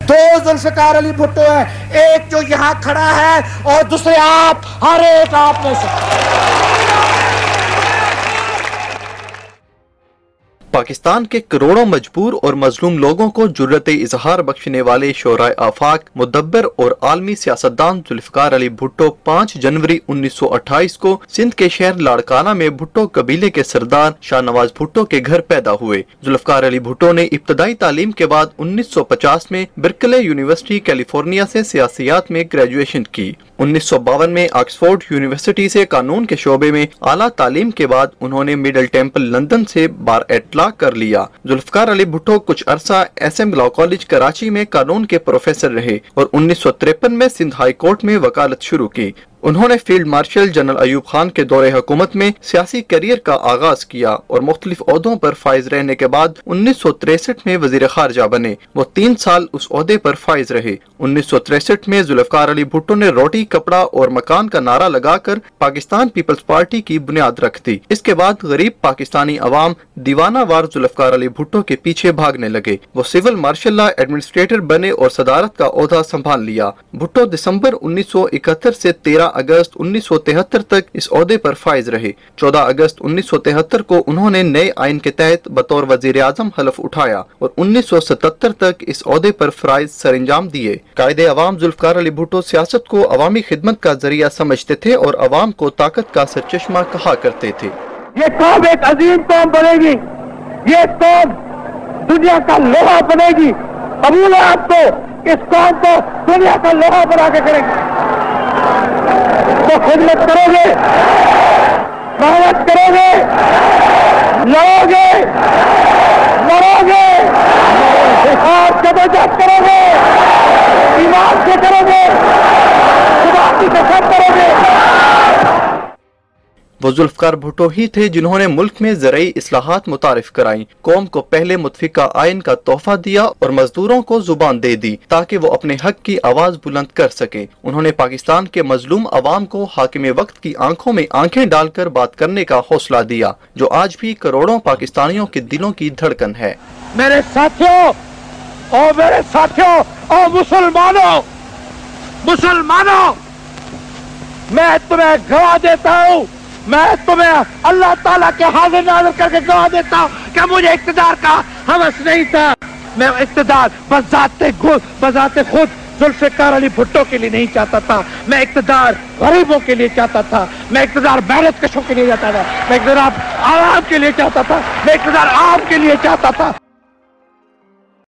दो जुल्फिकार अली भुट्टो है, एक जो यहाँ खड़ा है और दूसरे आप, हर एक आप में से। पाकिस्तान के करोड़ों मजबूर और मजलूम लोगों को जुर्रत इजहार बख्शने वाले शोराए आफाक, मुदब्बर और आलमी सियासतदान जुल्फिकार अली भुट्टो 5 जनवरी 1928 को सिंध के शहर लाड़काना में भुट्टो कबीले के सरदार शाहनवाज भुट्टो के घर पैदा हुए। जुल्फिकार अली भुट्टो ने इब्तदाई तालीम के बाद 1950 में बर्कले यूनिवर्सिटी कैलिफोर्निया से सियासियात में ग्रेजुएशन की। 1952 में ऑक्सफोर्ड यूनिवर्सिटी से कानून के शोबे में आला तालीम के बाद उन्होंने मिडल टेम्पल लंदन से बार एट लॉ कर लिया। जुल्फिकार अली भुट्टो कुछ अरसा SM लॉ कॉलेज कराची में कानून के प्रोफेसर रहे और 1953 में सिंध हाई कोर्ट में वकालत शुरू की। उन्होंने field marshal general Ayub Khan के दौरे हुकूमत में सियासी करियर का आगाज किया और मुख्तलिफ ओहदों पर फाइज रहने के बाद 1963 में वजीर खारजा बने। वो 3 साल उस ओहदे पर फाइज रहे। 1963 में जुल्फिकार अली भुट्टो ने रोटी, कपड़ा और मकान का नारा लगाकर पाकिस्तान पीपल्स पार्टी की बुनियाद रख दी। इसके बाद गरीब पाकिस्तानी अवाम दीवाना वार जुल्फिकार अली भुट्टो के पीछे भागने लगे। वो सिविल मार्शल लॉ एडमिनिस्ट्रेटर बने और सदारत का ओहदा संभाल लिया। भुट्टो दिसंबर 1971 से 13 अगस्त 1973 तक इस ओहदे पर फाइज रहे। 14 अगस्त 1973 को उन्होंने नए आइन के तहत बतौर वजीर आजम हलफ उठाया और 1977 तक इस ओहदे पर फराइज सरंजाम दिए। कायदे अवाम जुल्फिकार अली भुट्टो सियासत को अवामी खिदमत का जरिया समझते थे और अवाम को ताकत का सरचश्मा कहा करते थे। ये कौम एक अजीम कौम बनेगी, ये कौम दुनिया का लोहा बनेगी। कबूल है आपको, इस कौम को दुनिया का लोहा बना के करेंगे। तो खिदमत करोगे, मेहनत करोगे, लड़ोगे, मरोगे और जबरदस्त करोगे, ईमान से करोगे, खुदा की कसम करोगे। वो जुल्फिकार भुट्टो ही थे जिन्होंने मुल्क में ज़राई इस्लाहात मुतारिफ कराई, कौम को पहले मुतफिका आइन का तोहफा दिया और मजदूरों को जुबान दे दी ताकि वो अपने हक की आवाज बुलंद कर सके। उन्होंने पाकिस्तान के मजलूम अवाम को हाकिम वक्त की आंखों में आंखें डालकर बात करने का हौसला दिया, जो आज भी करोड़ों पाकिस्तानियों के दिलों की धड़कन है। मेरे साथियों और मुसलमानों, मैं तुम्हें गवाह देता हूँ, मैं तुम्हें अल्लाह ताला के हाजिर नाज़िर करके गवाह देता हूँ कि मुझे इक़्तिदार का हवस नहीं था। मैं इक़्तिदार बज़ाते खुद जुल्फिकार अली भुट्टो के लिए नहीं चाहता था। मैं इक़्तिदार गरीबों के लिए चाहता था, मैं इक़्तिदार मेहनत कशों के लिए चाहता था, मैं इक़्तिदार आवाम के लिए चाहता था, मैं इक़्तिदार आम के लिए चाहता था।